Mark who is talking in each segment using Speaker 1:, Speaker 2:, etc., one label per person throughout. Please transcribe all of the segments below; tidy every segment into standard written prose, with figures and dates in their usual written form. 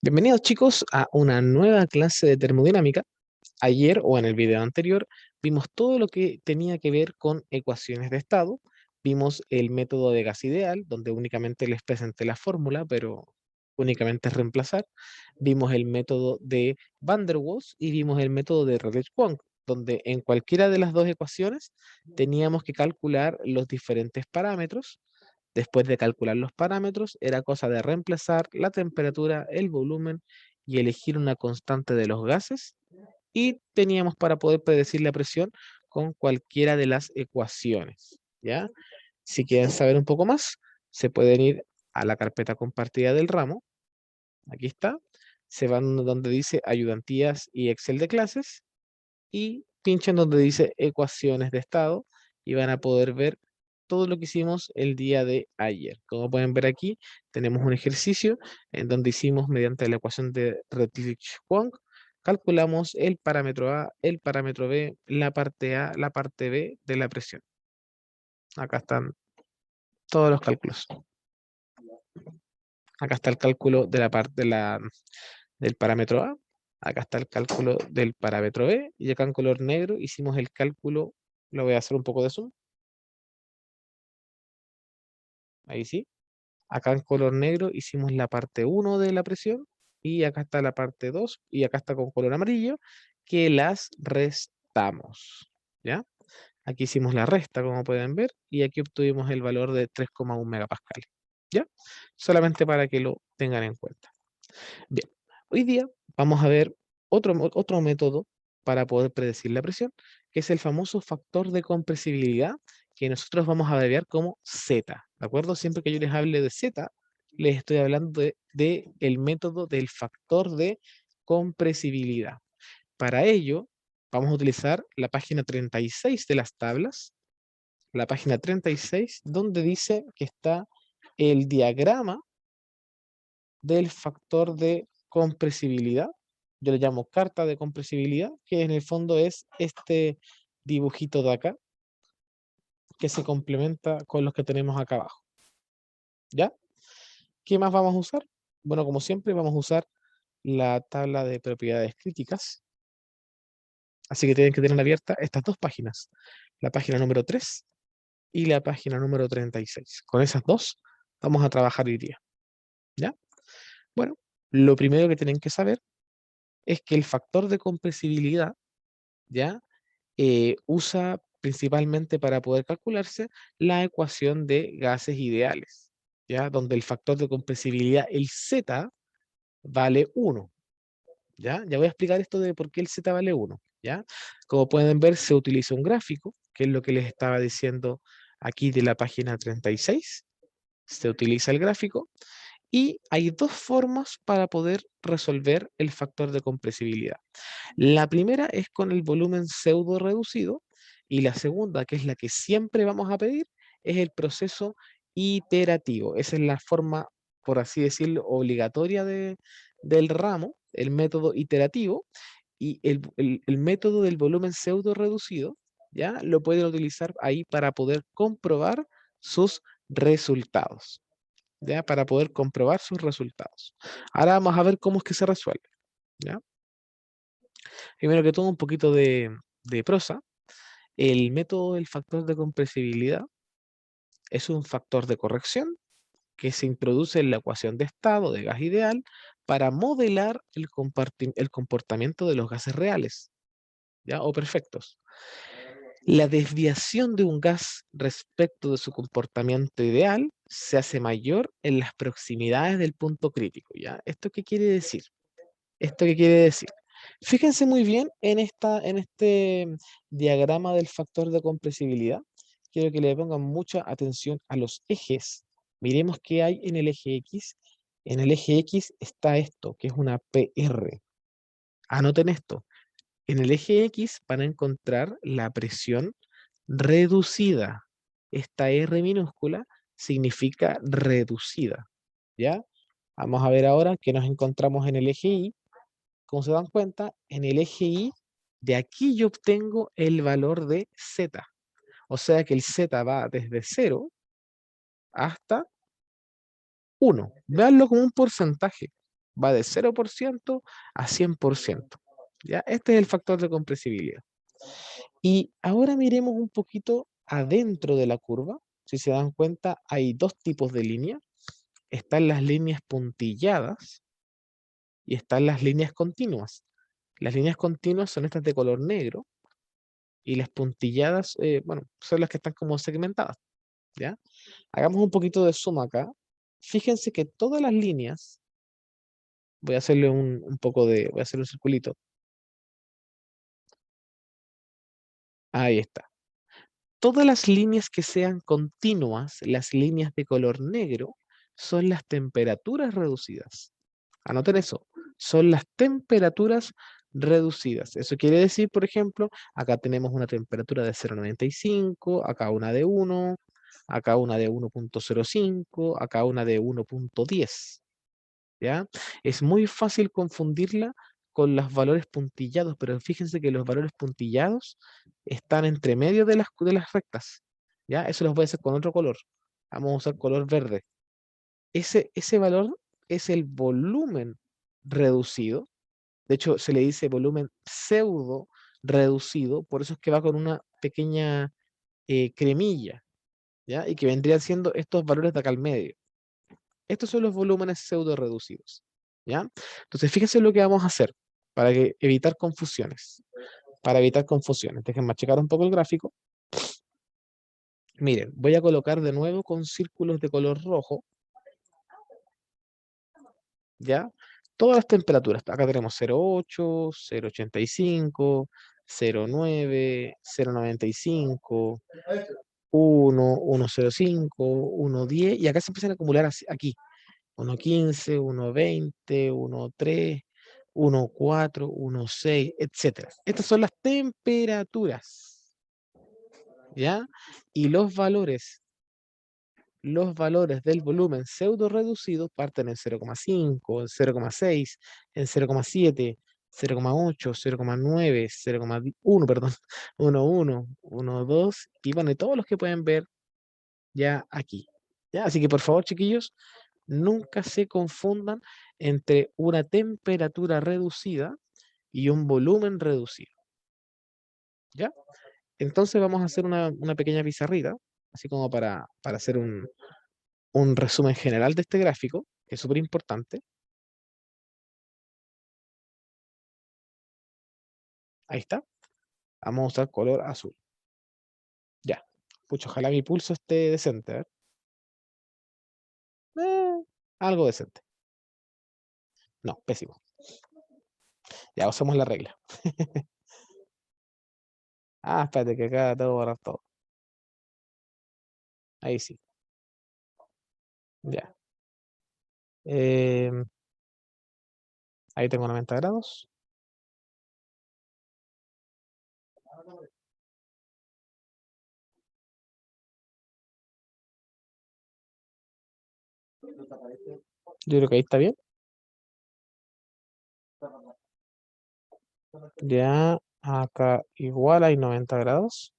Speaker 1: Bienvenidos chicos a una nueva clase de termodinámica. Ayer o en el video anterior vimos todo lo que tenía que ver con ecuaciones de estado. Vimos el método de gas ideal, donde únicamente les presenté la fórmula, pero únicamente es reemplazar. Vimos el método de Van der Waals y vimos el método de Rayleigh-Kwong, donde en cualquiera de las dos ecuaciones teníamos que calcular los diferentes parámetros. Después de calcular los parámetros, era cosa de reemplazar la temperatura, el volumen y elegir una constante de los gases. Y teníamos para poder predecir la presión con cualquiera de las ecuaciones. ¿Ya? Si quieren saber un poco más, se pueden ir a la carpeta compartida del ramo. Aquí está. Se van donde dice ayudantías y Excel de clases y pinchan donde dice ecuaciones de estado y van a poder ver todo lo que hicimos el día de ayer. Como pueden ver aquí, tenemos un ejercicio en donde hicimos mediante la ecuación de Redlich-Kwong, calculamos el parámetro A, el parámetro B, la parte A, la parte B de la presión. Acá están todos los cálculos. Acá está el cálculo de la parte del parámetro A. Acá está el cálculo del parámetro B. Y acá en color negro hicimos el cálculo. Lo voy a hacer un poco de zoom. Ahí sí. Acá en color negro hicimos la parte 1 de la presión. Y acá está la parte 2. Y acá está con color amarillo. Que las restamos. ¿Ya? Aquí hicimos la resta, como pueden ver. Y aquí obtuvimos el valor de 3,1 megapascales. ¿Ya? Solamente para que lo tengan en cuenta. Bien, hoy día vamos a ver otro método para poder predecir la presión, que es el famoso factor de compresibilidad, que nosotros vamos a abreviar como Z, ¿de acuerdo? Siempre que yo les hable de Z, les estoy hablando de el método del factor de compresibilidad. Para ello, vamos a utilizar la página 36 de las tablas, la página 36, donde dice que está el diagrama del factor de compresibilidad. Yo le llamo carta de compresibilidad, que en el fondo es este dibujito de acá, que se complementa con los que tenemos acá abajo. ¿Ya? ¿Qué más vamos a usar? Bueno, como siempre, vamos a usar la tabla de propiedades críticas. Así que tienen que tener abiertas estas dos páginas, la página número 3 y la página número 36. Con esas dos vamos a trabajar hoy día. ¿Ya? Bueno, lo primero que tienen que saber es que el factor de compresibilidad, ¿ya? Usa principalmente para poder calcularse la ecuación de gases ideales, ¿ya? Donde el factor de compresibilidad, el Z, vale 1, ¿ya? Ya voy a explicar esto de por qué el Z vale 1, ¿ya? Como pueden ver, se utiliza un gráfico, que es lo que les estaba diciendo aquí de la página 36. Se utiliza el gráfico y hay dos formas para poder resolver el factor de compresibilidad. La primera es con el volumen pseudo reducido y la segunda, que es la que siempre vamos a pedir, es el proceso iterativo. Esa es la forma, por así decirlo, obligatoria del ramo, el método iterativo y el método del volumen pseudo reducido, ¿ya? Lo pueden utilizar ahí para poder comprobar sus resultados, ¿ya? Para poder comprobar sus resultados. Ahora vamos a ver cómo es que se resuelve, ¿ya? Primero que todo, un poquito de prosa. El método del factor de compresibilidad es un factor de corrección que se introduce en la ecuación de estado de gas ideal para modelar el comportamiento de los gases reales, ¿ya? O perfectos. La desviación de un gas respecto de su comportamiento ideal se hace mayor en las proximidades del punto crítico, ¿ya? ¿Esto qué quiere decir? ¿Esto qué quiere decir? Fíjense muy bien en este diagrama del factor de compresibilidad. Quiero que le pongan mucha atención a los ejes. Miremos qué hay en el eje X. En el eje X está esto, que es una PR. Anoten esto. En el eje X van a encontrar la presión reducida. Esta R minúscula significa reducida. ¿Ya? Vamos a ver ahora que nos encontramos en el eje Y. Como se dan cuenta, en el eje Y, de aquí yo obtengo el valor de Z. O sea que el Z va desde 0 hasta 1. Véanlo como un porcentaje. Va de 0% a 100%. ¿Ya? Este es el factor de compresibilidad. Y ahora miremos un poquito adentro de la curva. Si se dan cuenta, hay dos tipos de líneas. Están las líneas puntilladas y están las líneas continuas. Las líneas continuas son estas de color negro y las puntilladas, bueno, son las que están como segmentadas, ¿ya? Hagamos un poquito de zoom acá. Fíjense que todas las líneas, voy a hacerle un poco de, voy a hacer un circulito. Ahí está. Todas las líneas que sean continuas, las líneas de color negro, son las temperaturas reducidas. Anoten eso, son las temperaturas reducidas. Eso quiere decir, por ejemplo, acá tenemos una temperatura de 0,95, acá una de 1, acá una de 1,05, acá una de 1,10. ¿Ya? Es muy fácil confundirla con los valores puntillados, pero fíjense que los valores puntillados están entre medio de las rectas. ¿Ya? Eso los voy a hacer con otro color. Vamos a usar color verde. Ese valor es el volumen reducido. De hecho, se le dice volumen pseudo reducido, por eso es que va con una pequeña cremilla, ¿ya? Y que vendrían siendo estos valores de acá al medio. Estos son los volúmenes pseudo reducidos, ¿ya? Entonces, fíjense lo que vamos a hacer para evitar confusiones. Para evitar confusiones, déjenme checar un poco el gráfico. Miren, voy a colocar de nuevo con círculos de color rojo, ¿ya? Todas las temperaturas. Acá tenemos 0,8, 0,85, 0,9, 0,95, 1, 1,05, 1,10, y acá se empiezan a acumular aquí. 1,15, 1,20, 1,3, 1,4, 1,6, etcétera. Estas son las temperaturas, ¿ya? Y los valores del volumen pseudo reducido parten en 0,5, en 0,6, en 0,7, 0,8, 0,9, 0,1, perdón, 1,1, 1,2, y bueno, y todos los que pueden ver ya aquí. ¿Ya? Así que por favor, chiquillos, nunca se confundan entre una temperatura reducida y un volumen reducido. ¿Ya? Entonces vamos a hacer una pequeña pizarrita, así como para hacer un resumen general de este gráfico, que es súper importante. Ahí está. Vamos a usar color azul. Ya. Pucha, ojalá mi pulso esté decente. A ver. Algo decente. No, pésimo. Ya usamos la regla. Espérate que acá tengo que borrar todo. Ahí sí. Ya. Em, ahí tengo 90 grados. Yo creo que ahí está bien. Ya acá igual hay 90 grados.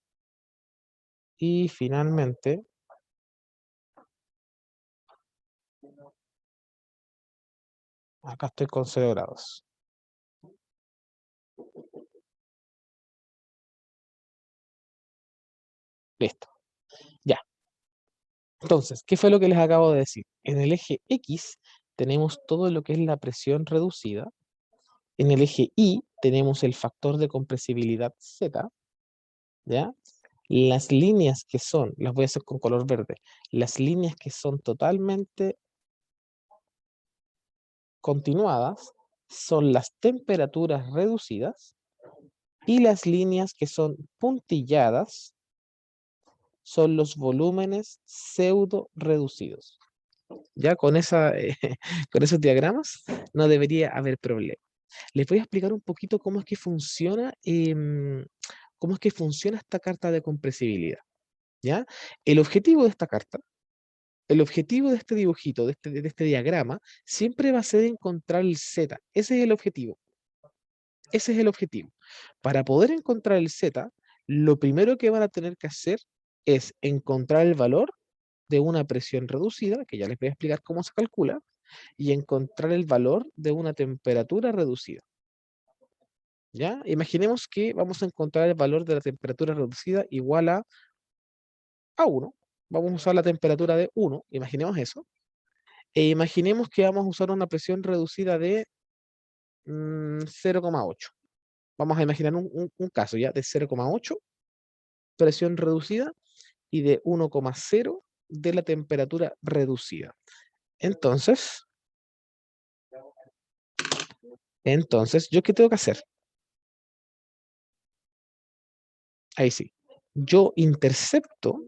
Speaker 1: Y finalmente, acá estoy con 0 grados. Listo. Ya. Entonces, ¿qué fue lo que les acabo de decir? En el eje X tenemos todo lo que es la presión reducida. En el eje Y tenemos el factor de compresibilidad Z. ¿Ya? Las líneas que son, las voy a hacer con color verde, las líneas que son totalmente continuadas son las temperaturas reducidas, y las líneas que son puntilladas son los volúmenes pseudo reducidos. Ya con con esos diagramas no debería haber problema. Les voy a explicar un poquito cómo es que funciona esta carta de compresibilidad. ¿Ya? El objetivo de esta carta, el objetivo de este dibujito, de este diagrama, siempre va a ser encontrar el Z. Ese es el objetivo. Ese es el objetivo. Para poder encontrar el Z, lo primero que van a tener que hacer es encontrar el valor de una presión reducida, que ya les voy a explicar cómo se calcula, y encontrar el valor de una temperatura reducida. ¿Ya? Imaginemos que vamos a encontrar el valor de la temperatura reducida igual a 1. Vamos a usar la temperatura de 1, imaginemos eso. E imaginemos que vamos a usar una presión reducida de 0,8. Vamos a imaginar un caso ya de 0,8, presión reducida, y de 1,0 de la temperatura reducida. Entonces, ¿yo qué tengo que hacer? Ahí sí. Yo intercepto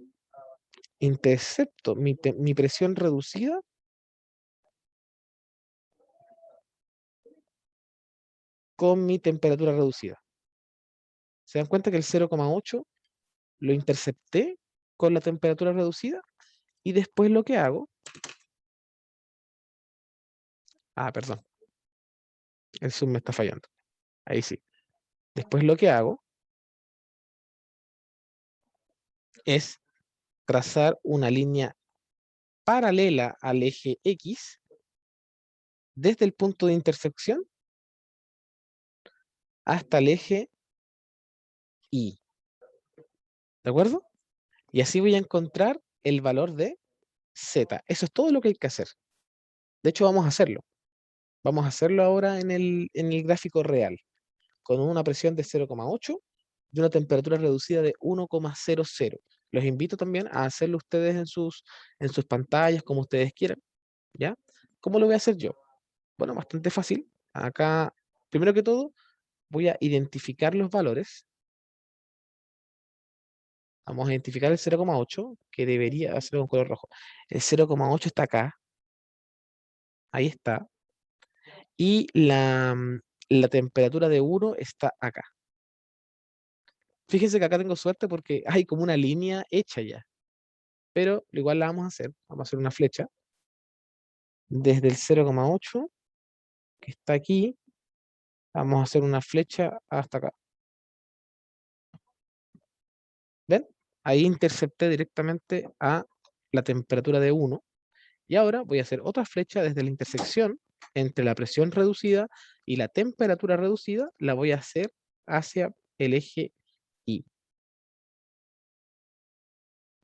Speaker 1: mi presión reducida con mi temperatura reducida. ¿Se dan cuenta que el 0,8 lo intercepté con la temperatura reducida? Y después lo que hago... perdón, el zoom me está fallando. Ahí sí. Después lo que hago es trazar una línea paralela al eje X desde el punto de intersección hasta el eje Y. ¿De acuerdo? Y así voy a encontrar el valor de Z. Eso es todo lo que hay que hacer. De hecho, vamos a hacerlo. Vamos a hacerlo ahora en el gráfico real, con una presión de 0,8 y una temperatura reducida de 1,00. Los invito también a hacerlo ustedes en sus pantallas, como ustedes quieran, ¿ya? ¿Cómo lo voy a hacer yo? Bueno, bastante fácil. Acá, primero que todo, voy a identificar los valores. Vamos a identificar el 0,8, que debería hacerlo con color rojo. El 0,8 está acá, ahí está. Y la temperatura de 1 está acá. Fíjense que acá tengo suerte porque hay como una línea hecha ya. Pero igual la vamos a hacer. Vamos a hacer una flecha desde el 0,8, que está aquí. Vamos a hacer una flecha hasta acá. ¿Ven? Ahí intercepté directamente a la temperatura de 1. Y ahora voy a hacer otra flecha desde la intersección entre la presión reducida y la temperatura reducida. La voy a hacer hacia el eje Y.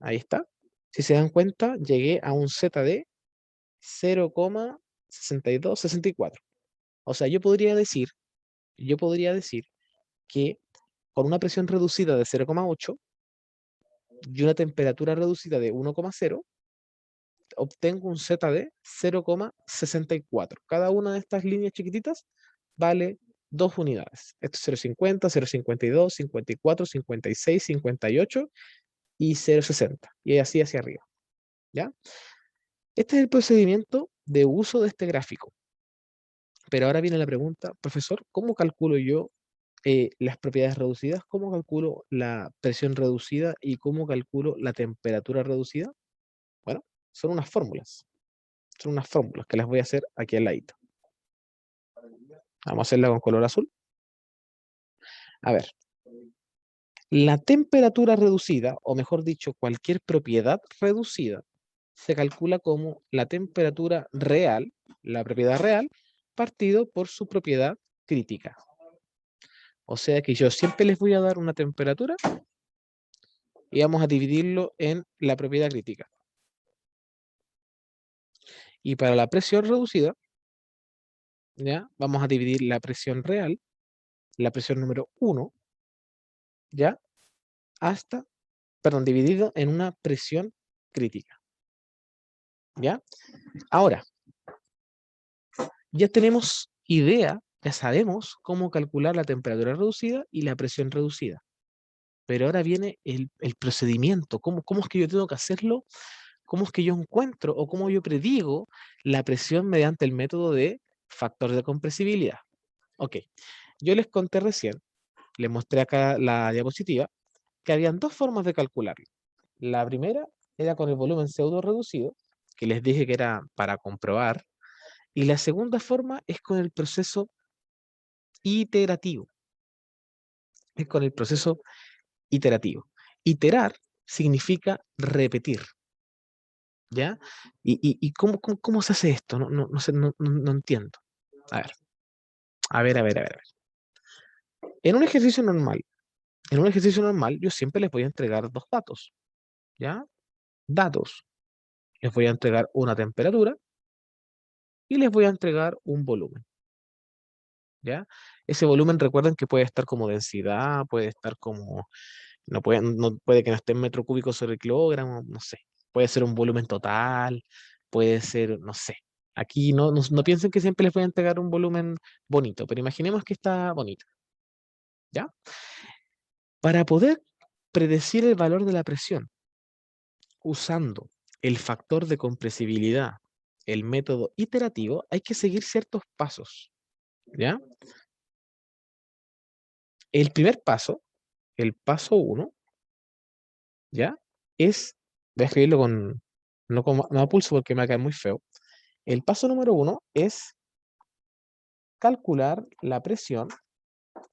Speaker 1: Ahí está. Si se dan cuenta, llegué a un Z de 0,6264. O sea, yo podría decir que con una presión reducida de 0,8 y una temperatura reducida de 1,0, obtengo un Z de 0,64. Cada una de estas líneas chiquititas vale 2 unidades. Esto es 0,50, 0,52, 54, 56, 58 y 0,60. Y así hacia arriba. ¿Ya? Este es el procedimiento de uso de este gráfico. Pero ahora viene la pregunta, profesor, ¿cómo calculo yo las propiedades reducidas? ¿Cómo calculo la presión reducida y cómo calculo la temperatura reducida? Bueno, son unas fórmulas. Son unas fórmulas que las voy a hacer aquí al ladito. Vamos a hacerla con color azul. A ver, la temperatura reducida, o mejor dicho, cualquier propiedad reducida, se calcula como la temperatura real, la propiedad real, partido por su propiedad crítica. O sea que yo siempre les voy a dar una temperatura y vamos a dividirlo en la propiedad crítica. Y para la presión reducida, ¿ya? Vamos a dividir la presión real, la presión número 1, ¿ya? Dividido en una presión crítica, ¿ya? Ahora, ya tenemos idea, ya sabemos cómo calcular la temperatura reducida y la presión reducida. Pero ahora viene el procedimiento, cómo es que yo tengo que hacerlo, cómo es que yo encuentro o cómo yo predigo la presión mediante el método de factor de compresibilidad. Ok, yo les conté recién, les mostré acá la diapositiva, que habían dos formas de calcularlo. La primera era con el volumen pseudo reducido, que les dije que era para comprobar, y la segunda forma es con el proceso iterativo. Es con el proceso iterativo. Iterar significa repetir. ¿Ya? ¿Y cómo se hace esto? No sé, no entiendo. A ver, a ver. En un ejercicio normal, yo siempre les voy a entregar dos datos, ¿ya? Datos. Les voy a entregar una temperatura y les voy a entregar un volumen, ¿ya? Ese volumen, recuerden que puede estar como densidad, puede estar como, puede que no esté en metro cúbico sobre kilogramo, no sé. Puede ser un volumen total, puede ser, no sé. Aquí no piensen que siempre les voy a entregar un volumen bonito, pero imaginemos que está bonito, ¿ya? Para poder predecir el valor de la presión usando el factor de compresibilidad, el método iterativo, hay que seguir ciertos pasos, ¿ya? El primer paso, el paso uno, ¿ya? Voy a escribirlo no a pulso porque me va a caer muy feo. El paso número uno es calcular la presión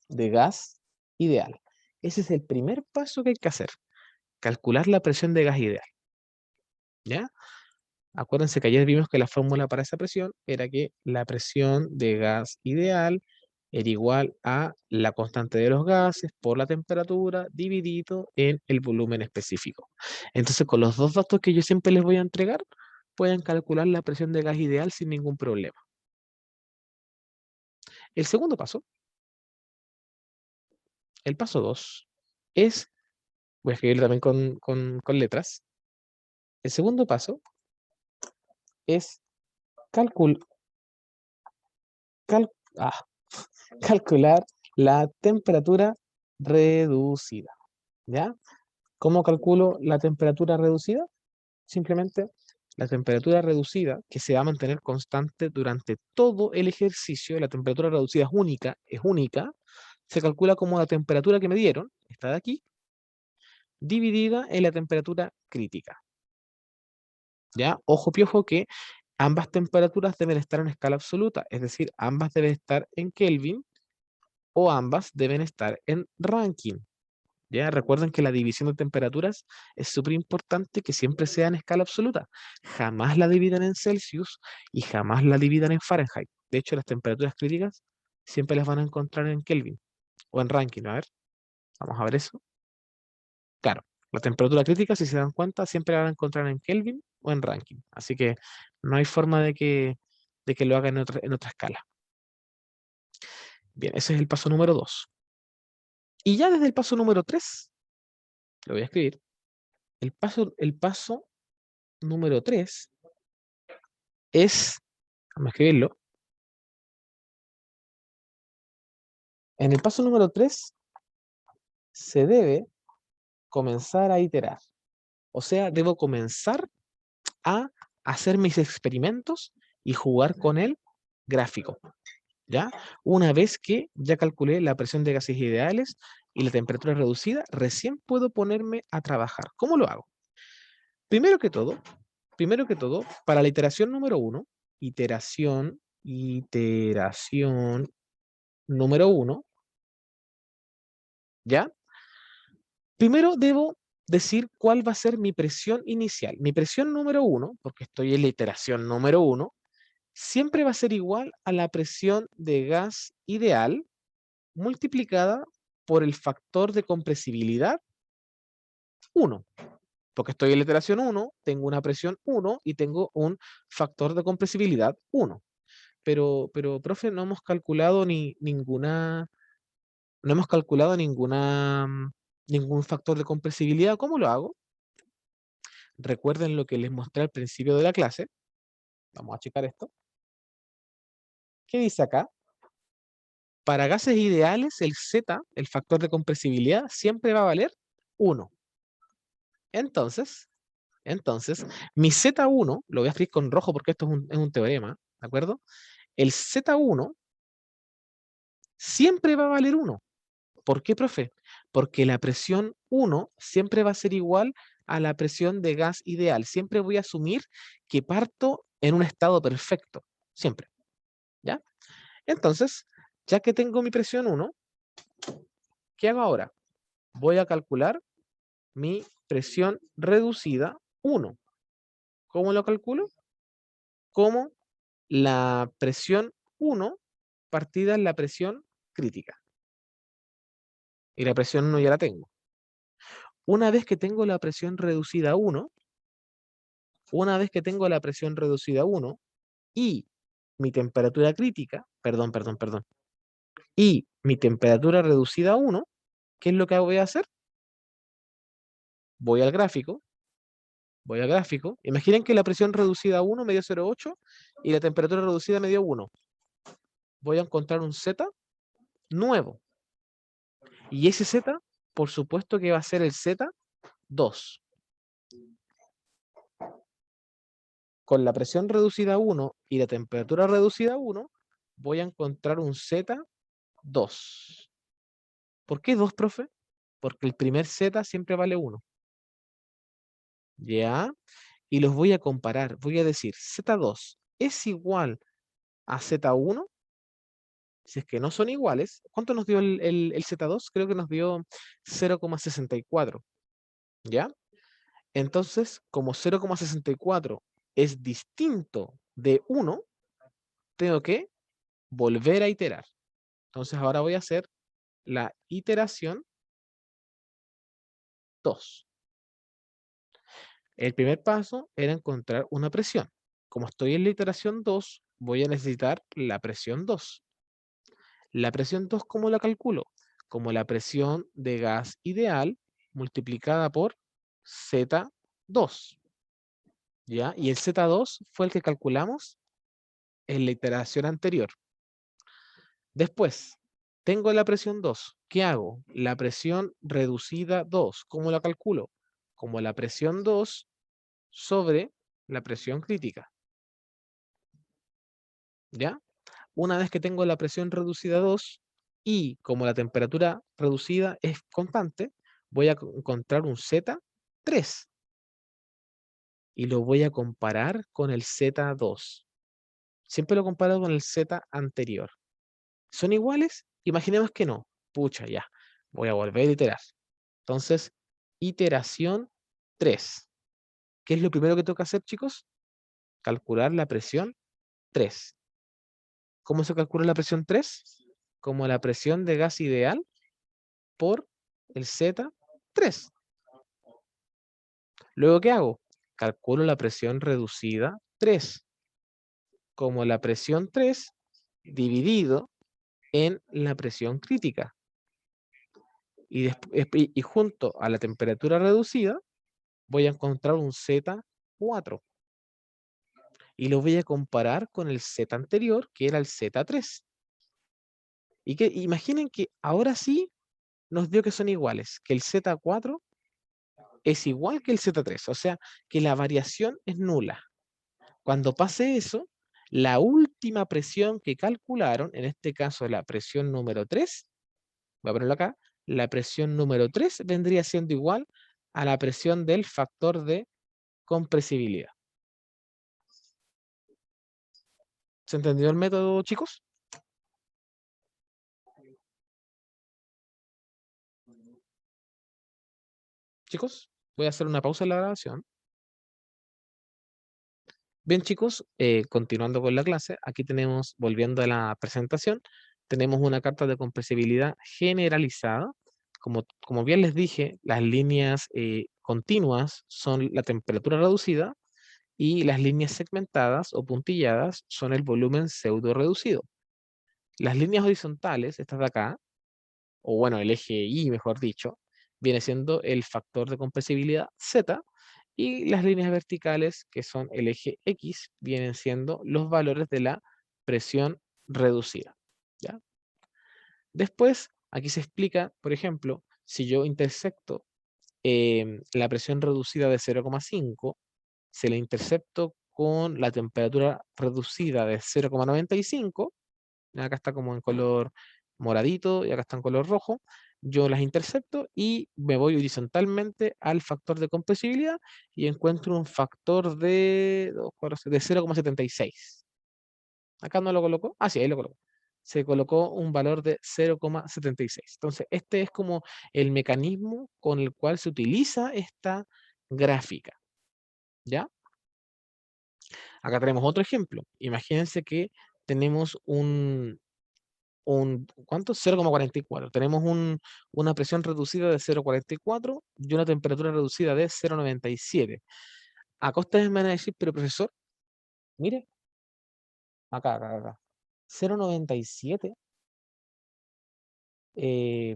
Speaker 1: de gas ideal. Ese es el primer paso que hay que hacer, calcular la presión de gas ideal, ¿ya? Acuérdense que ayer vimos que la fórmula para esa presión era que la presión de gas ideal era igual a la constante de los gases por la temperatura dividido en el volumen específico. Entonces, con los dos datos que yo siempre les voy a entregar, pueden calcular la presión de gas ideal sin ningún problema. El segundo paso, el paso 2, es, voy a escribirlo también con letras, el segundo paso es calcul, cal- ah, calcular la temperatura reducida, ¿ya? ¿Cómo calculo la temperatura reducida? Simplemente la temperatura reducida, que se va a mantener constante durante todo el ejercicio, la temperatura reducida es única, se calcula como la temperatura que me dieron, esta de aquí, dividida en la temperatura crítica, ¿ya? Ojo piojo que ambas temperaturas deben estar en escala absoluta, es decir, ambas deben estar en Kelvin o ambas deben estar en Rankine. ¿Ya? Recuerden que la división de temperaturas es súper importante que siempre sea en escala absoluta. Jamás la dividan en Celsius y jamás la dividan en Fahrenheit. De hecho, las temperaturas críticas siempre las van a encontrar en Kelvin o en Rankine. A ver, vamos a ver eso. Claro, la temperatura crítica, si se dan cuenta, siempre la van a encontrar en Kelvin o en Rankine. Así que no hay forma de que lo hagan en otra escala. Bien, ese es el paso número 2. Y ya desde el paso número 3, lo voy a escribir, el paso número 3 es, vamos a escribirlo, en el paso número 3 se debe comenzar a iterar. O sea, debo comenzar a hacer mis experimentos y jugar con el gráfico, ¿ya? Una vez que ya calculé la presión de gases ideales y la temperatura reducida, recién puedo ponerme a trabajar. ¿Cómo lo hago? Primero que todo, para la iteración número 1, iteración número 1, ¿ya? Primero debo decir cuál va a ser mi presión inicial. Mi presión número 1, porque estoy en la iteración número 1, siempre va a ser igual a la presión de gas ideal multiplicada por el factor de compresibilidad 1. Porque estoy en la iteración 1, tengo una presión 1 y tengo un factor de compresibilidad 1. Pero, profe, no hemos calculado ningún factor de compresibilidad. ¿Cómo lo hago? Recuerden lo que les mostré al principio de la clase. Vamos a checar esto. ¿Qué dice acá? Para gases ideales, el Z, el factor de compresibilidad, siempre va a valer 1. Entonces, mi Z1, lo voy a escribir con rojo porque esto es un teorema, ¿de acuerdo? El Z1 siempre va a valer 1. ¿Por qué, profe? Porque la presión 1 siempre va a ser igual a la presión de gas ideal. Siempre voy a asumir que parto en un estado perfecto. Siempre. ¿Ya? Entonces, ya que tengo mi presión 1, ¿qué hago ahora? Voy a calcular mi presión reducida 1. ¿Cómo lo calculo? Como la presión 1 partida en la presión crítica. Y la presión 1 ya la tengo. Una vez que tengo la presión reducida a 1, una vez que tengo la presión reducida a 1 y mi temperatura crítica, perdón, y mi temperatura reducida a 1, ¿qué es lo que voy a hacer? Voy al gráfico, Imaginen que la presión reducida a 1 me dio 0,8 y la temperatura reducida me dio 1. Voy a encontrar un Z nuevo. Y ese Z, por supuesto que va a ser el Z2. Con la presión reducida a 1 y la temperatura reducida a 1, voy a encontrar un Z2. ¿Por qué 2, profe? Porque el primer Z siempre vale 1. ¿Ya? Y los voy a comparar. Voy a decir, Z2 es igual a Z1. Si es que no son iguales, ¿cuánto nos dio el Z2? Creo que nos dio 0,64. ¿Ya? Entonces, como 0,64 es distinto de 1, tengo que volver a iterar. Entonces ahora voy a hacer la iteración 2. El primer paso era encontrar una presión. Como estoy en la iteración 2, voy a necesitar la presión 2. La presión 2, ¿cómo la calculo? Como la presión de gas ideal multiplicada por Z2. ¿Ya? Y el Z2 fue el que calculamos en la iteración anterior. Después, tengo la presión 2. ¿Qué hago? La presión reducida 2. ¿Cómo la calculo? Como la presión 2 sobre la presión crítica. ¿Ya? Una vez que tengo la presión reducida 2 y como la temperatura reducida es constante, voy a encontrar un Z3 y lo voy a comparar con el Z2. Siempre lo comparo con el Z anterior. ¿Son iguales? Imaginemos que no. Pucha, ya. Voy a volver a iterar. Entonces, iteración 3. ¿Qué es lo primero que tengo que hacer, chicos? Calcular la presión 3. ¿Cómo se calcula la presión 3? Como la presión de gas ideal por el Z3. Luego, ¿qué hago? Calculo la presión reducida 3, como la presión 3 dividido en la presión crítica. Y junto a la temperatura reducida, voy a encontrar un Z4. Y lo voy a comparar con el Z anterior, que era el Z3. Y que imaginen que ahora sí nos dio que son iguales, que el Z4 es igual que el Z3, o sea, que la variación es nula. Cuando pase eso, la última presión que calcularon, en este caso la presión número 3, voy a ponerlo acá, la presión número 3 vendría siendo igual a la presión del factor de compresibilidad. ¿Se entendió el método, chicos? Chicos, voy a hacer una pausa en la grabación. Bien, chicos, continuando con la clase, aquí tenemos, volviendo a la presentación, tenemos una carta de compresibilidad generalizada. Como bien les dije, las líneas continuas son la temperatura reducida y las líneas segmentadas o puntilladas son el volumen pseudo reducido. Las líneas horizontales, estas de acá, o bueno, el eje Y, mejor dicho, viene siendo el factor de compresibilidad Z, y las líneas verticales, que son el eje X, vienen siendo los valores de la presión reducida. ¿Ya? Después, aquí se explica, por ejemplo, si yo intersecto la presión reducida de 0,5, se la intercepto con la temperatura reducida de 0,95, acá está como en color moradito y acá está en color rojo, yo las intercepto y me voy horizontalmente al factor de compresibilidad y encuentro un factor de 0,76. Acá no lo colocó. Ah, sí, ahí lo colocó. Se colocó un valor de 0,76. Entonces, este es como el mecanismo con el cual se utiliza esta gráfica. ¿Ya? Acá tenemos otro ejemplo. Imagínense que tenemos ¿cuánto? 0,44. Tenemos una presión reducida de 0,44 y una temperatura reducida de 0,97. Acá ustedes me van a decir, pero profesor, mire, acá. 0,97.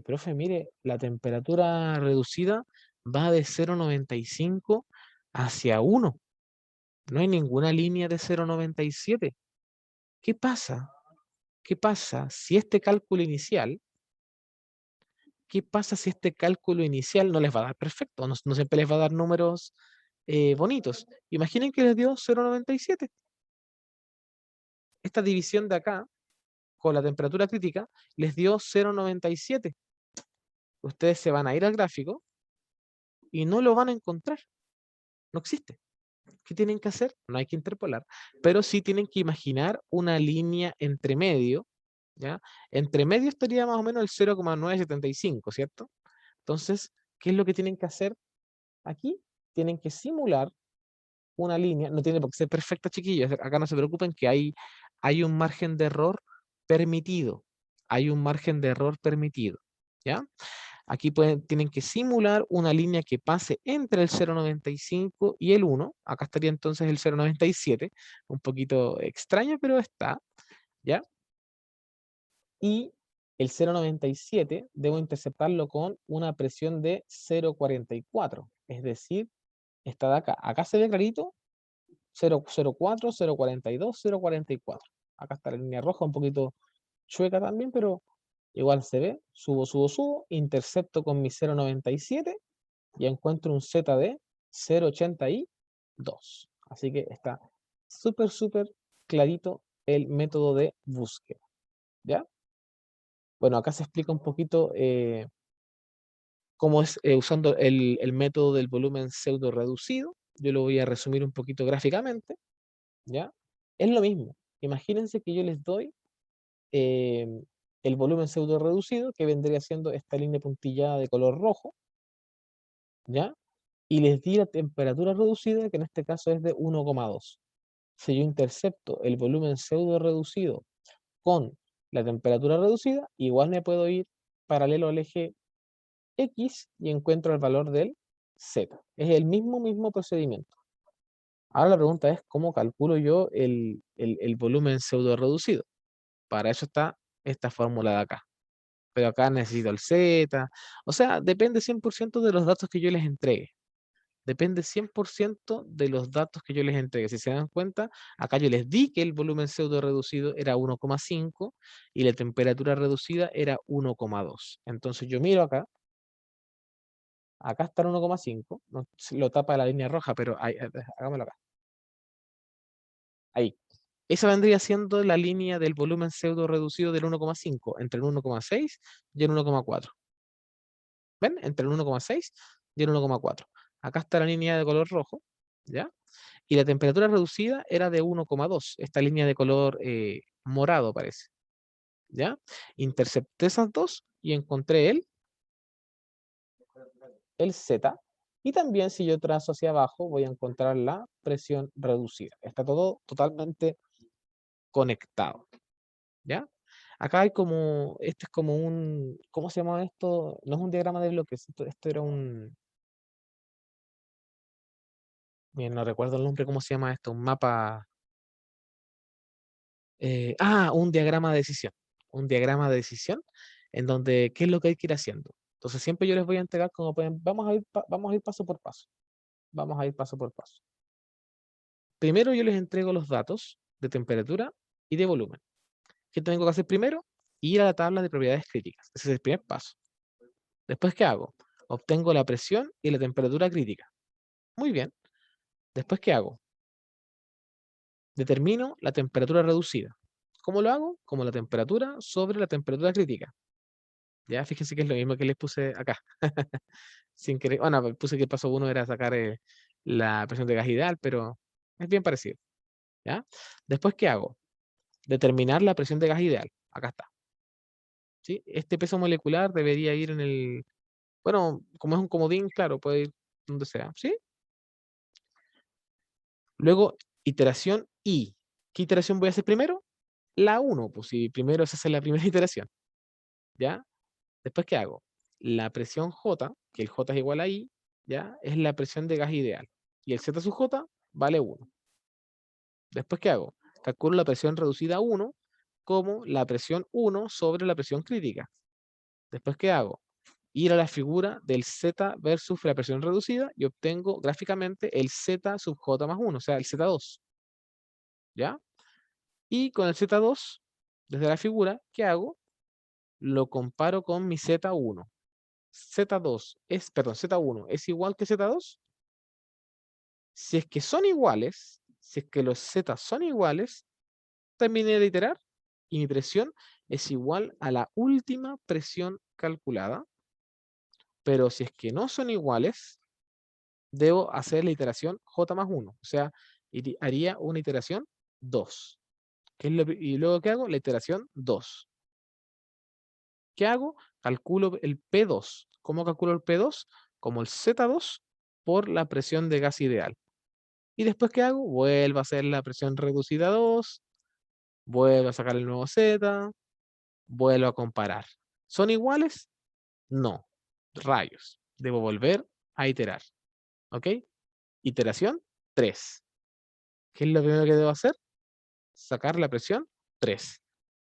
Speaker 1: Profe, mire, la temperatura reducida va de 0,95 hacia 1. No hay ninguna línea de 0,97. ¿Qué pasa? ¿Qué pasa si este cálculo inicial, qué pasa si este cálculo inicial no les va a dar perfecto? No siempre les va a dar números bonitos. Imaginen que les dio 0,97. Esta división de acá, con la temperatura crítica, les dio 0,97. Ustedes se van a ir al gráfico y no lo van a encontrar. No existe. ¿Qué tienen que hacer? No hay que interpolar, pero sí tienen que imaginar una línea entre medio, ¿ya? Entre medio estaría más o menos el 0,975, ¿cierto? Entonces, ¿qué es lo que tienen que hacer aquí? Tienen que simular una línea, no tiene por qué ser perfecta, chiquillos, acá no se preocupen que hay un margen de error permitido, hay un margen de error permitido, ¿ya? Aquí tienen que simular una línea que pase entre el 0,95 y el 1. Acá estaría entonces el 0,97. Un poquito extraño, pero está, ¿ya? Y el 0,97 debo interceptarlo con una presión de 0,44. Es decir, está de acá. Acá se ve clarito 0,04, 0,42, 0,44. Acá está la línea roja, un poquito chueca también, pero igual se ve. Subo, intercepto con mi 0,97 y encuentro un Z de 0,82. Así que está súper clarito el método de búsqueda. ¿Ya? Bueno, acá se explica un poquito cómo es usando el método del volumen pseudo reducido. Yo lo voy a resumir un poquito gráficamente. ¿Ya? Es lo mismo. Imagínense que yo les doy eh, el volumen pseudo reducido, que vendría siendo esta línea puntillada de color rojo, ¿ya? Y les di la temperatura reducida, que en este caso es de 1,2. Si yo intercepto el volumen pseudo reducido con la temperatura reducida, igual me puedo ir paralelo al eje X y encuentro el valor del Z. Es el mismo procedimiento. Ahora la pregunta es, ¿cómo calculo yo el volumen pseudo reducido? Para eso está esta fórmula de acá. Pero acá necesito el Z. O sea, depende 100% de los datos que yo les entregue. Depende 100% de los datos que yo les entregue. Si se dan cuenta, acá yo les di que el volumen pseudo reducido era 1,5 y la temperatura reducida era 1,2. Entonces yo miro acá está el 1,5, no, lo tapa la línea roja, pero hagámoslo acá. Ahí. Esa vendría siendo la línea del volumen pseudo reducido del 1,5, entre el 1,6 y el 1,4. ¿Ven? Entre el 1,6 y el 1,4. Acá está la línea de color rojo, ¿ya? Y la temperatura reducida era de 1,2, esta línea de color morado parece, ¿ya? Intercepté esas dos y encontré el Z, y también si yo trazo hacia abajo voy a encontrar la presión reducida. Está todo totalmente conectado, ¿ya? Acá hay como, este es como un, ¿cómo se llama esto? No es un diagrama de bloques, esto era un, bien, no recuerdo el nombre, ¿cómo se llama esto? Un mapa, un diagrama de decisión. Un diagrama de decisión en donde, ¿qué es lo que hay que ir haciendo? Entonces siempre yo les voy a entregar como pueden, vamos a ir paso por paso. Vamos a ir paso por paso. Primero yo les entrego los datos de temperatura y de volumen. ¿Qué tengo que hacer primero? Ir a la tabla de propiedades críticas. Ese es el primer paso. Después, ¿qué hago? Obtengo la presión y la temperatura crítica. Muy bien. Después, ¿qué hago? Determino la temperatura reducida. ¿Cómo lo hago? Como la temperatura sobre la temperatura crítica. Ya, fíjense que es lo mismo que les puse acá. Sin querer, bueno, puse que el paso 1 era sacar la presión de gas ideal, pero es bien parecido. ¿Ya? Después, ¿qué hago? Determinar la presión de gas ideal. Acá está. ¿Sí? Este peso molecular debería ir en el... Bueno, como es un comodín, claro, puede ir donde sea. ¿Sí? Luego, iteración ¿Y qué iteración voy a hacer primero? La 1, pues si primero se hace la primera iteración, ¿ya? Después, ¿qué hago? La presión J, que el J es igual a I, ¿ya? Es la presión de gas ideal. Y el Z sub J vale 1. Después, ¿qué hago? Calculo la presión reducida a 1 como la presión 1 sobre la presión crítica. Después, ¿qué hago? Ir a la figura del Z versus la presión reducida y obtengo gráficamente el Z sub J más 1, o sea, el Z2. ¿Ya? Y con el Z2, desde la figura, ¿qué hago? Lo comparo con mi Z1. Z2 es, perdón, Z1 es igual que Z2. Si es que son iguales, si es que los Z son iguales, terminé de iterar y mi presión es igual a la última presión calculada. Pero si es que no son iguales, debo hacer la iteración J más 1. O sea, haría una iteración 2. Y luego, ¿qué hago? La iteración 2. ¿Qué hago? Calculo el P2. ¿Cómo calculo el P2? Como el Z2 por la presión de gas ideal. Y después, ¿qué hago? Vuelvo a hacer la presión reducida 2, vuelvo a sacar el nuevo Z, vuelvo a comparar. ¿Son iguales? No. Rayos. Debo volver a iterar. ¿Ok? Iteración 3. ¿Qué es lo primero que debo hacer? Sacar la presión 3.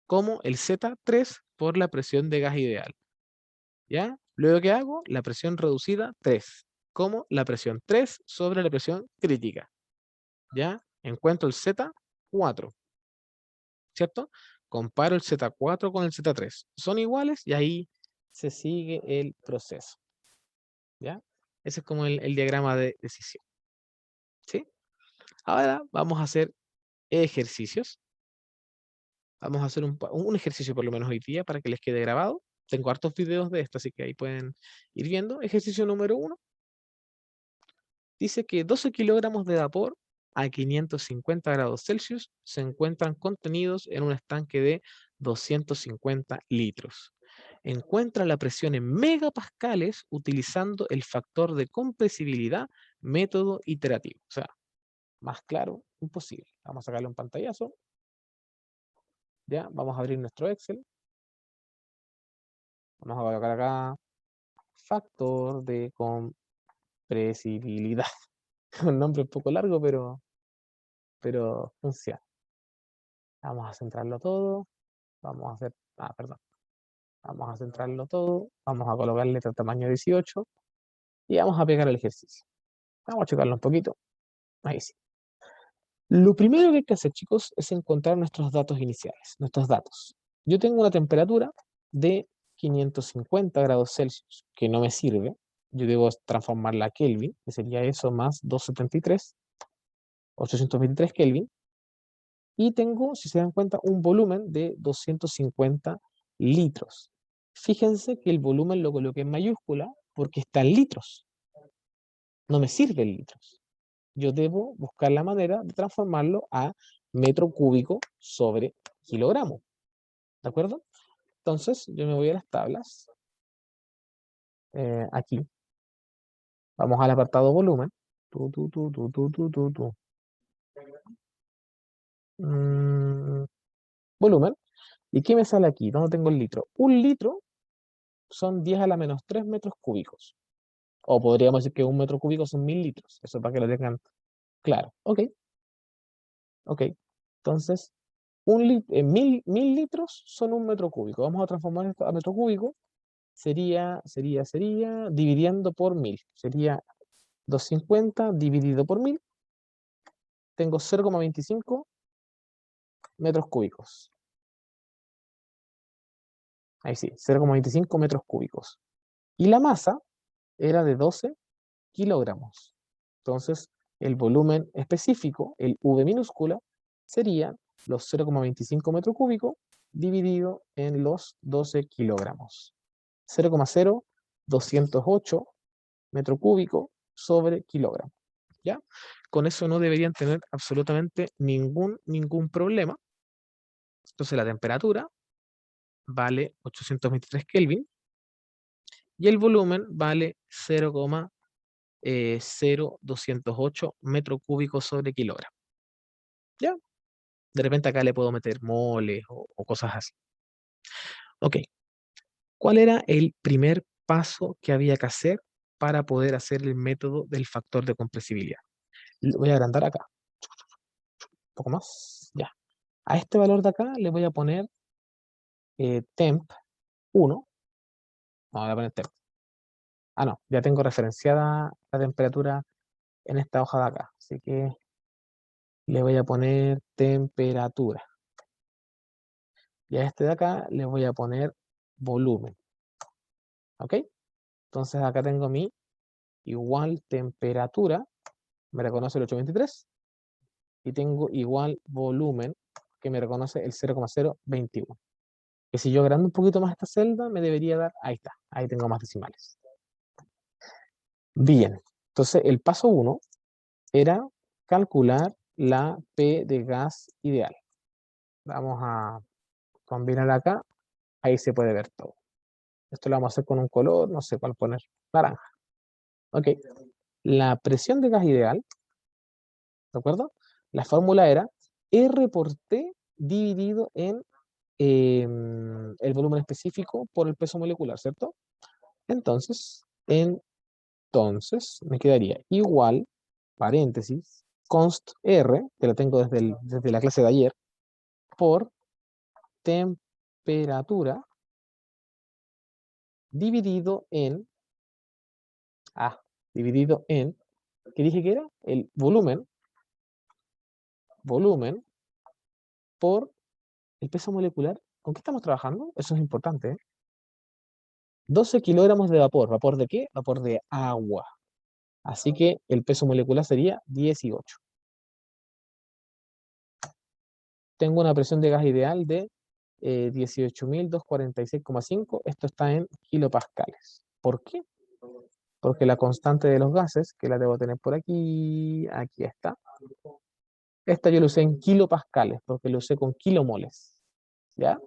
Speaker 1: Como el Z3 por la presión de gas ideal. ¿Ya? Luego, ¿qué hago? La presión reducida 3. Como la presión 3 sobre la presión crítica. ¿Ya? Encuentro el Z4. ¿Cierto? Comparo el Z4 con el Z3. Son iguales y ahí se sigue el proceso. ¿Ya? Ese es como el diagrama de decisión. ¿Sí? Ahora vamos a hacer ejercicios. Vamos a hacer un ejercicio por lo menos hoy día para que les quede grabado. Tengo hartos videos de esto, así que ahí pueden ir viendo. Ejercicio número 1. Dice que 12 kilogramos de vapor a 550 grados Celsius se encuentran contenidos en un estanque de 250 litros. Encuentra la presión en megapascales utilizando el factor de compresibilidad método iterativo. O sea, más claro, imposible. Vamos a sacarle un pantallazo. Ya, vamos a abrir nuestro Excel. Vamos a colocar acá factor de compresibilidad. Un nombre un poco largo, pero funciona. Vamos a centrarlo todo. Vamos a hacer, perdón. Vamos a centrarlo todo. Vamos a colocarle el tamaño 18 y vamos a pegar el ejercicio. Vamos a checarlo un poquito. Ahí sí. Lo primero que hay que hacer, chicos, es encontrar nuestros datos iniciales, nuestros datos. Yo tengo una temperatura de 550 grados Celsius, que no me sirve. Yo debo transformarla a Kelvin, que sería eso más 273, 823 Kelvin. Y tengo, si se dan cuenta, un volumen de 250 litros. Fíjense que el volumen lo coloqué en mayúscula porque está en litros. No me sirve en litros. Yo debo buscar la manera de transformarlo a metro cúbico sobre kilogramo. ¿De acuerdo? Entonces, yo me voy a las tablas. Aquí. Vamos al apartado volumen. Volumen. ¿Y qué me sale aquí? ¿Dónde tengo el litro? Un litro son 10 a la menos 3 metros cúbicos. O podríamos decir que un metro cúbico son 1000 litros. Eso para que lo tengan claro. Ok, ok. Entonces, mil litros son un metro cúbico. Vamos a transformar esto a metro cúbico. Sería, dividiendo por 1000. Sería 250 dividido por 1000. Tengo 0,25 metros cúbicos. Ahí sí, 0,25 metros cúbicos. Y la masa era de 12 kilogramos. Entonces, el volumen específico, el V minúscula, sería los 0,25 metros cúbicos dividido en los 12 kilogramos. 0,0208 metro cúbico sobre kilogramo. ¿Ya? Con eso no deberían tener absolutamente ningún problema. Entonces la temperatura vale 823 Kelvin y el volumen vale 0,0208 metro cúbico sobre kilogramo. ¿Ya? De repente acá le puedo meter moles o cosas así. Ok, ¿cuál era el primer paso que había que hacer para poder hacer el método del factor de compresibilidad? Lo voy a agrandar acá, un poco más, ya. A este valor de acá le voy a poner temp 1. No, le voy a poner temp. Ah, no, ya tengo referenciada la temperatura en esta hoja de acá. Así que le voy a poner temperatura. Y a este de acá le voy a poner volumen. ¿Ok? Entonces acá tengo mi igual temperatura. Me reconoce el 823. Y tengo igual volumen, que me reconoce el 0,021. Que si yo agrando un poquito más esta celda, me debería dar, ahí está, ahí tengo más decimales. Bien, entonces el paso 1 era calcular la P de gas ideal. Vamos a combinar acá, ahí se puede ver todo. Esto lo vamos a hacer con un color, no sé cuál poner, naranja. Ok, la presión de gas ideal, ¿de acuerdo? La fórmula era R por T dividido en el volumen específico por el peso molecular, ¿cierto? Entonces, me quedaría igual, paréntesis, const R, que lo tengo desde la clase de ayer, por temperatura dividido en, dividido en, ¿qué dije que era? El volumen por el peso molecular. ¿Con qué estamos trabajando? Eso es importante, ¿eh? 12 kilogramos de vapor. ¿Vapor de qué? Vapor de agua. Así que el peso molecular sería 18. Tengo una presión de gas ideal de 18.246,5. Esto está en kilopascales. ¿Por qué? Porque la constante de los gases, que la debo tener por aquí está. Esta yo la usé en kilopascales, porque la usé con kilomoles. ¿Ya?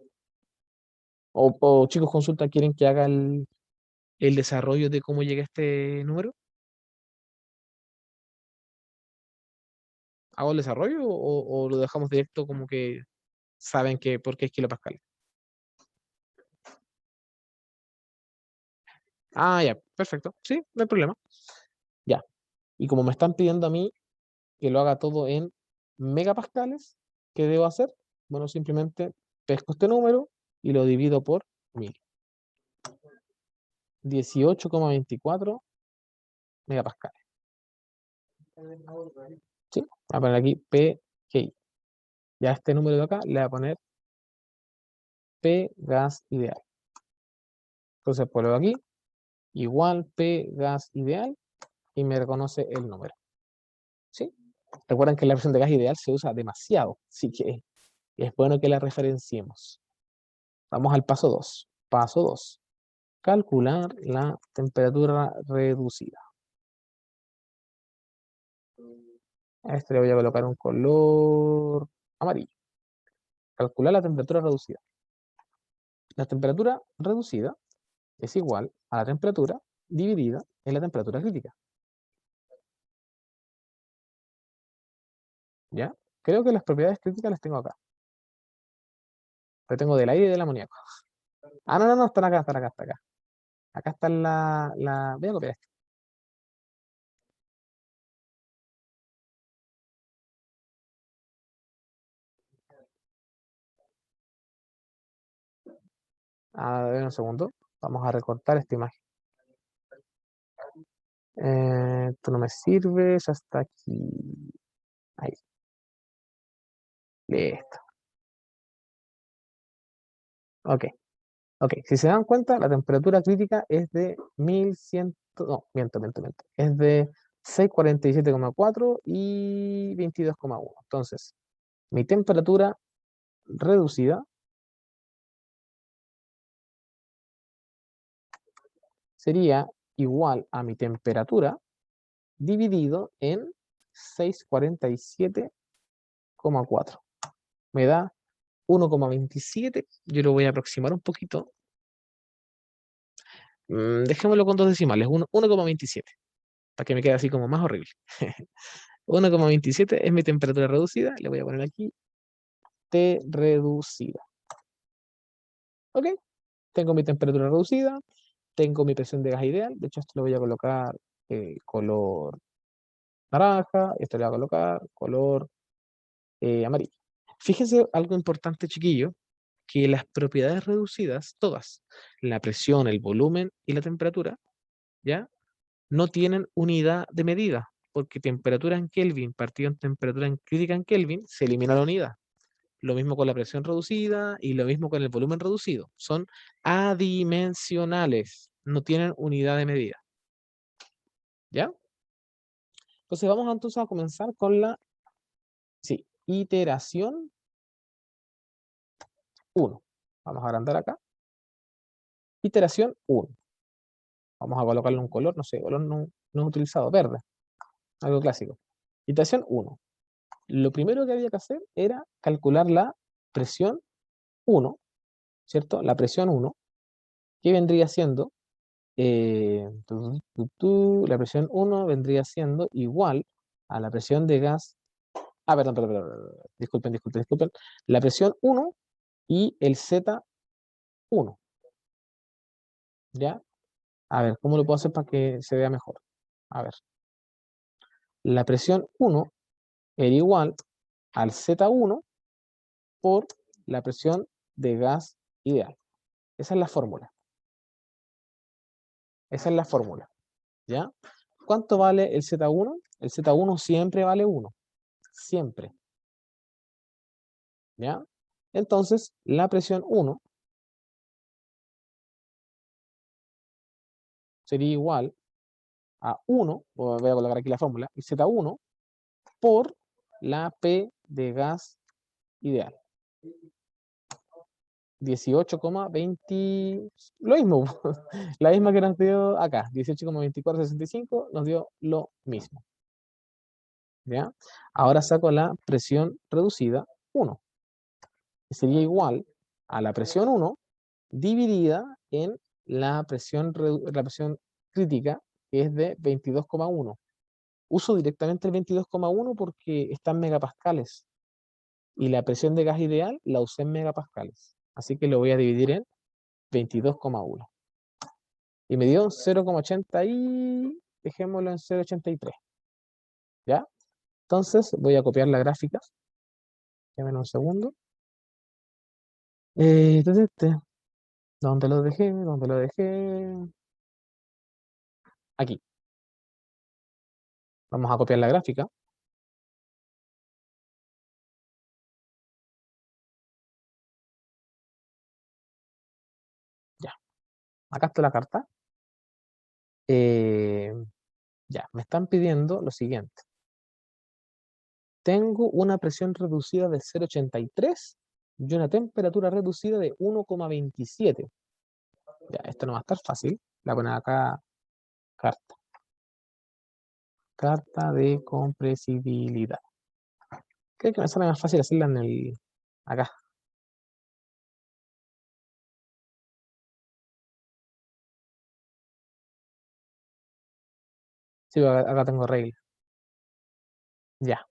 Speaker 1: O chicos, consulta, ¿quieren que haga el desarrollo de cómo llega a este número? ¿Hago el desarrollo o lo dejamos directo como que saben que por qué es kilopascal? Ah, ya, perfecto. Sí, no hay problema. Ya. Y como me están pidiendo a mí que lo haga todo en megapascales, ¿qué debo hacer? Bueno, simplemente pesco este número y lo divido por 1000. 18,24 megapascales. ¿Sí? Voy a poner aquí PGI. Ya este número de acá le voy a poner P gas ideal. Entonces pongo aquí, igual P gas ideal, y me reconoce el número. ¿Sí? Recuerden que la versión de gas ideal se usa demasiado, así que es bueno que la referenciemos. Vamos al paso 2. Paso 2. Calcular la temperatura reducida. A este le voy a colocar un color amarillo. Calcular la temperatura reducida. La temperatura reducida es igual a la temperatura dividida en la temperatura crítica. ¿Ya? Creo que las propiedades críticas las tengo acá. Las tengo del aire y del amoníaco. Ah, no, no, no, están acá, están acá, están acá. Acá está voy a copiar esto. A ver, un segundo. Vamos a recortar esta imagen. Esto no me sirve, ya está aquí. Ahí, listo. Ok, ok. Si se dan cuenta, la temperatura crítica es de 1100, no, miento. Es de 647,4 y 22,1. Entonces, mi temperatura reducida sería igual a mi temperatura dividido en 647,4. Me da 1,27. Yo lo voy a aproximar un poquito. Dejémoslo con dos decimales, 1,27, para que me quede así como más horrible. 1,27 es mi temperatura reducida, le voy a poner aquí T reducida. ¿Ok? Tengo mi temperatura reducida, tengo mi presión de gas ideal. De hecho, esto lo voy a colocar color naranja, esto le voy a colocar color amarillo. Fíjense algo importante, chiquillo, que las propiedades reducidas, todas, la presión, el volumen y la temperatura, ¿ya? No tienen unidad de medida, porque temperatura en Kelvin partido en temperatura en crítica en Kelvin, se elimina la unidad. Lo mismo con la presión reducida y lo mismo con el volumen reducido. Son adimensionales, no tienen unidad de medida. ¿Ya? Entonces vamos entonces a comenzar con la iteración 1. Vamos a agrandar acá. Iteración 1. Vamos a colocarle un color, no sé, color no utilizado, verde. Algo clásico. Iteración 1. Lo primero que había que hacer era calcular la presión 1, ¿cierto? La presión 1, que vendría siendo, la presión 1 vendría siendo igual a la presión de gas. Perdón. Disculpen. La presión 1 y el Z1. ¿Ya? A ver, ¿cómo lo puedo hacer para que se vea mejor? A ver. La presión 1 era igual al Z1 por la presión de gas ideal. Esa es la fórmula. Esa es la fórmula. ¿Ya? ¿Cuánto vale el Z1? El Z1 siempre vale 1. Siempre. ¿Ya? Entonces, la presión 1 sería igual a 1, voy a colocar aquí la fórmula, el Z1 por la P de gas ideal. 18,20, lo mismo, la misma que nos dio acá, 18,2465 nos dio lo mismo. ¿Ya? Ahora saco la presión reducida 1, que sería igual a la presión 1 dividida en la presión crítica, que es de 22,1. Uso directamente el 22,1 porque está en megapascales. Y la presión de gas ideal la usé en megapascales. Así que lo voy a dividir en 22,1. Y me dio 0,80 y dejémoslo en 0,83. ¿Ya? Entonces voy a copiar la gráfica. Déjenme un segundo. ¿Dónde lo dejé? ¿Dónde lo dejé? Aquí. Vamos a copiar la gráfica. Ya. Acá está la carta. Ya, me están pidiendo lo siguiente. Tengo una presión reducida de 0,83 y una temperatura reducida de 1,27. Ya, esto no va a estar fácil. La poner acá, carta. Carta de compresibilidad. Creo que me sale más fácil hacerla en el... acá. Sí, acá tengo regla. Ya.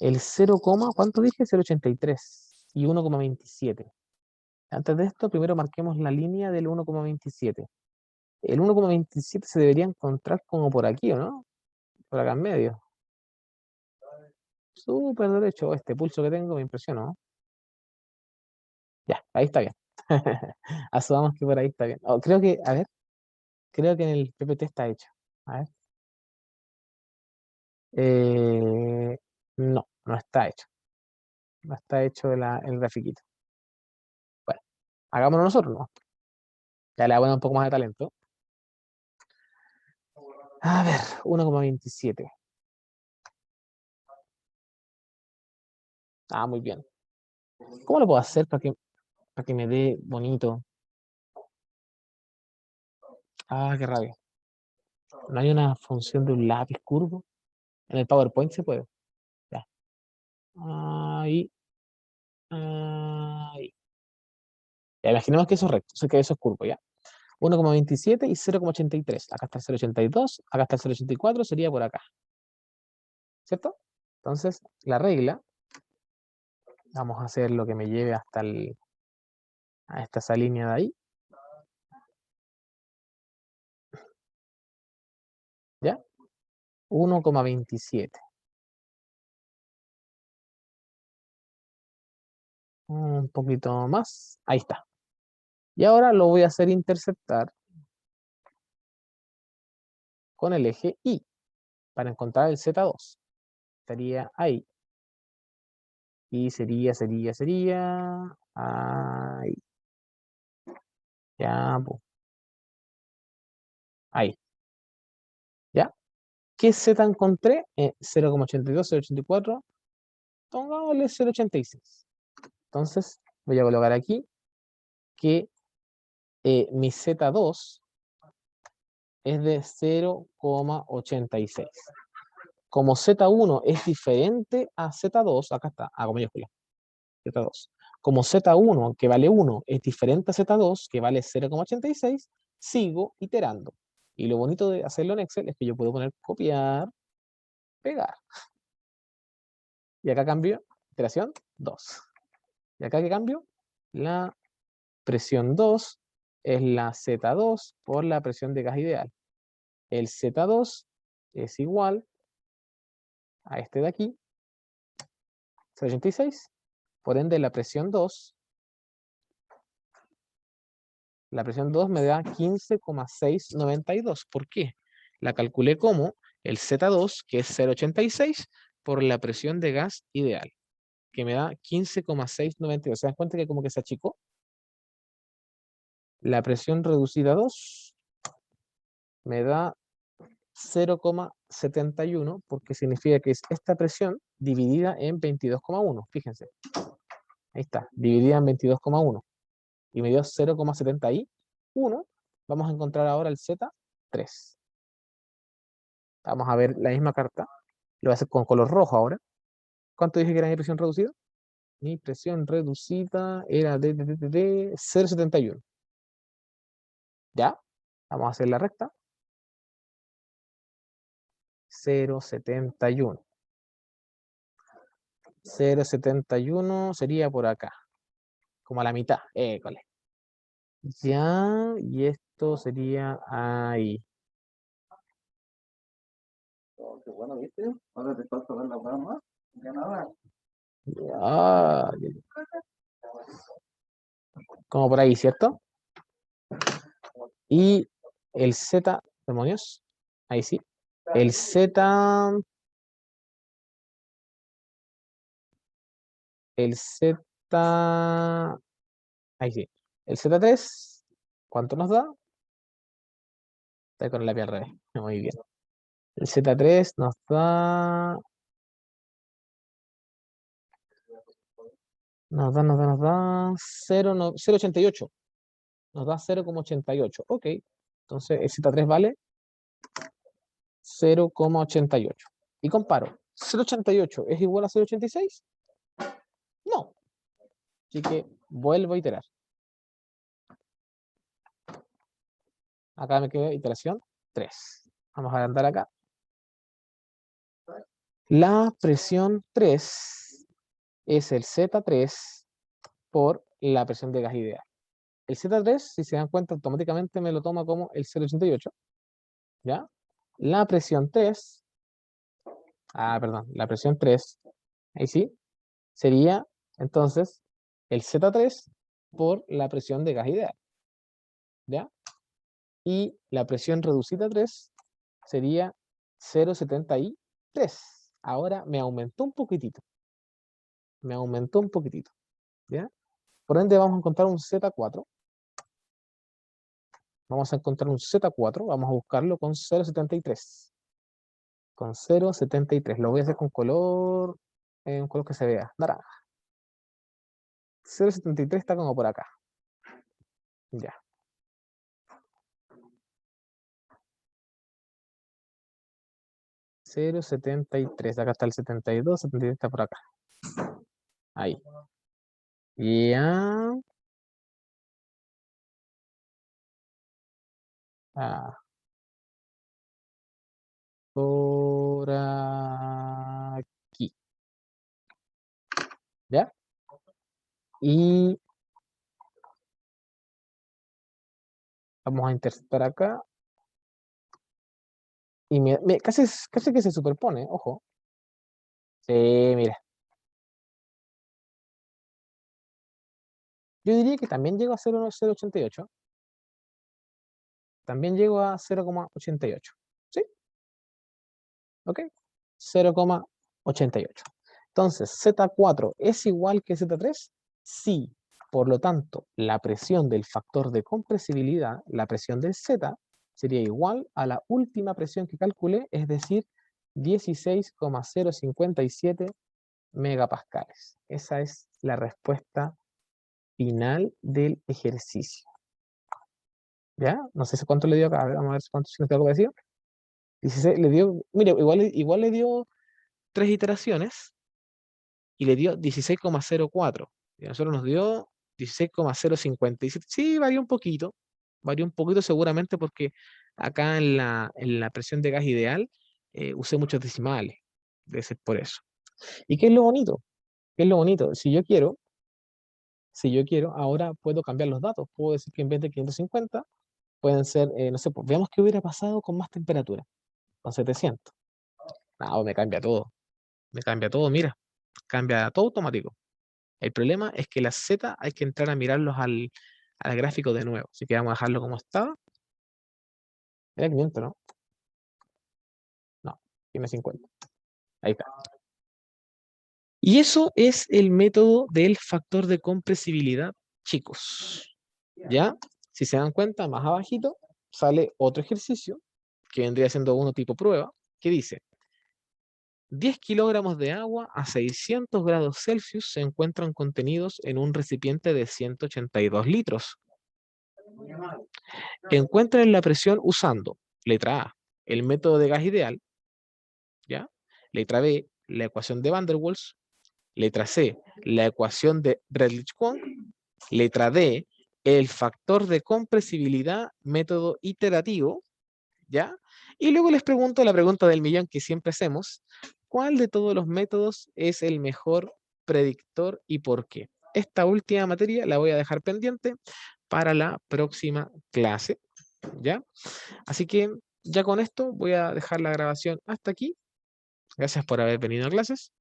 Speaker 1: El 0, ¿cuánto dije? 0,83 y 1,27. Antes de esto, primero marquemos la línea del 1,27. El 1,27 se debería encontrar como por aquí, ¿o no? Por acá en medio. Súper derecho. Este pulso que tengo me impresionó. Ya, ahí está bien. Asumamos que por ahí está bien. Oh, creo que, a ver, creo que en el PPT está hecho. A ver. No está hecho. No está hecho el grafiquito. Bueno, hagámoslo nosotros, ¿no? Ya le voy a un poco más de talento. A ver, 1,27. Ah, muy bien. ¿Cómo lo puedo hacer para que me dé bonito? Ah, qué rabia. ¿No hay una función de un lápiz curvo? En el PowerPoint se puede. Ya. Ahí. Ahí. Ya, imaginemos que eso es recto, o sea que eso es curvo, ¿ya? 1,27 y 0,83. Acá está el 0,82, acá está el 0,84, sería por acá. ¿Cierto? Entonces, la regla Vamos a hacer lo que me lleve hasta esa línea de ahí. ¿Ya? 1,27. Un poquito más. Ahí está. Y ahora lo voy a hacer interceptar con el eje Y para encontrar el Z2. Estaría ahí. Y sería. Ahí. Ya, pues. Ahí. ¿Ya? ¿Qué Z encontré? 0,82, 0,84. Pongámosle 0,86. Entonces, voy a colocar aquí que mi Z2 es de 0,86. Como Z1 es diferente a Z2, acá está, hago mayúscula, Z2. Como Z1, que vale 1, es diferente a Z2, que vale 0,86, sigo iterando. Y lo bonito de hacerlo en Excel es que yo puedo poner copiar, pegar. Y acá cambio, iteración 2. Y acá que cambio, la presión 2 es la Z2 por la presión de gas ideal. El Z2 es igual a este de aquí, 0,86. Por ende, la presión 2 me da 15,692. ¿Por qué? La calculé como el Z2, que es 0,86, por la presión de gas ideal, que me da 15,692. ¿Se dan cuenta que como que se achicó? La presión reducida 2 me da 0,71, porque significa que es esta presión dividida en 22,1. Fíjense, ahí está, dividida en 22,1. Y me dio 0,71. Vamos a encontrar ahora el Z3. Vamos a ver la misma carta. Lo voy a hacer con color rojo ahora. ¿Cuánto dije que era mi presión reducida? Mi presión reducida era de 0,71. ¿Ya? Vamos a hacer la recta. 0,71. 0,71 sería por acá, como a la mitad. École. Ya, y esto sería ahí.
Speaker 2: Oh, qué bueno, ¿viste? Ahora te falta ver la hueá más. Ya nada.
Speaker 1: Ah, como por ahí, ¿cierto? Y el Z, demonios, ahí sí. El Z, el Z, ahí sí. El Z3, ¿cuánto nos da? Está con el lápiz al revés. Muy bien. El Z3 nos da 0,88. Nos da 0,88. Ok. Entonces el Z3 vale 0,88. Y comparo. ¿0,88 es igual a 0,86? No. Así que vuelvo a iterar. Acá me queda iteración 3. Vamos a andar acá. La presión 3 es el Z3 por la presión de gas ideal. El Z3, si se dan cuenta, automáticamente me lo toma como el 0,88. ¿Ya? La presión 3, perdón, la presión 3, ahí sí, sería entonces el Z3 por la presión de gas ideal. ¿Ya? Y la presión reducida 3 sería 0,73. Ahora me aumentó un poquitito. Me aumentó un poquitito. ¿Ya? Por ende vamos a encontrar un Z4. Vamos a encontrar un Z4. Vamos a buscarlo con 0,73. Con 0,73. Lo voy a hacer con color, un color que se vea, naranja. 0,73 está como por acá. Ya. 0,73. Acá está el 72, 73 está por acá. Ahí. Ya. Ah, por aquí. ¿Ya? Y vamos a interceptar acá. Y casi que se superpone, ojo. Sí, mira. Yo diría que también llego a 0,088. También llego a 0,88. ¿Sí? ¿Ok? 0,88. Entonces, Z4 es igual que Z3. Sí. Por lo tanto, la presión del factor de compresibilidad, la presión del Z, sería igual a la última presión que calculé, es decir, 16,057 megapascales. Esa es la respuesta final del ejercicio. ¿Ya? No sé cuánto le dio acá. A ver, vamos a ver cuánto si nos tengo que decir. 16, le dio, mire, igual le dio 3 iteraciones y le dio 16,04. Y a nosotros nos dio 16,057. Sí, varió un poquito seguramente porque acá en la presión de gas ideal usé muchos decimales. Debe ser por eso. ¿Y qué es lo bonito? ¿Qué es lo bonito? Si yo quiero, ahora puedo cambiar los datos. Puedo decir que en vez de 550, pueden ser, no sé, pues veamos qué hubiera pasado con más temperatura, con 700. No, me cambia todo. Me cambia todo, mira. Cambia todo automático. El problema es que las Z hay que entrar a mirarlos al gráfico de nuevo. Así que vamos a dejarlo como estaba. Era 500, ¿no? No, tiene 50. Ahí está. Y eso es el método del factor de compresibilidad, chicos. ¿Ya? Si se dan cuenta, más abajito sale otro ejercicio, que vendría siendo uno tipo prueba, que dice, 10 kilogramos de agua a 600 grados Celsius se encuentran contenidos en un recipiente de 182 litros. Encuentren la presión usando, letra A, el método de gas ideal, ¿ya? Letra B, la ecuación de Van der Waals. Letra C, la ecuación de Redlich-Kwong. Letra D, el factor de compresibilidad, método iterativo, ¿ya? Y luego les pregunto la pregunta del millón que siempre hacemos, ¿cuál de todos los métodos es el mejor predictor y por qué? Esta última materia la voy a dejar pendiente para la próxima clase, ¿ya? Así que ya con esto voy a dejar la grabación hasta aquí. Gracias por haber venido a clases.